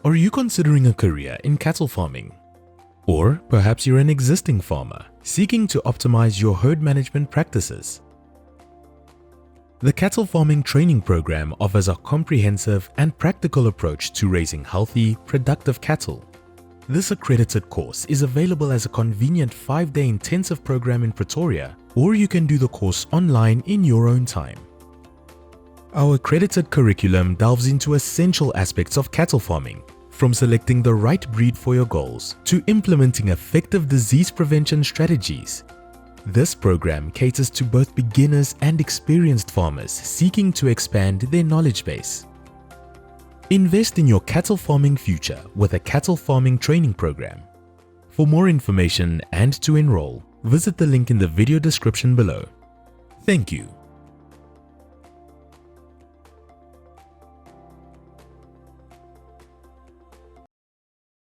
Are you considering a career in cattle farming? Or perhaps you're an existing farmer seeking to optimize your herd management practices? The Cattle Farming Training Program offers a comprehensive and practical approach to raising healthy, productive cattle. This accredited course is available as a convenient 5-day intensive program in Pretoria, or you can do the course online in your own time. Our accredited curriculum delves into essential aspects of cattle farming, from selecting the right breed for your goals to implementing effective disease prevention strategies. This program caters to both beginners and experienced farmers seeking to expand their knowledge base. Invest in your cattle farming future with a cattle farming training program. For more information and to enroll, visit the link in the video description below. Thank you.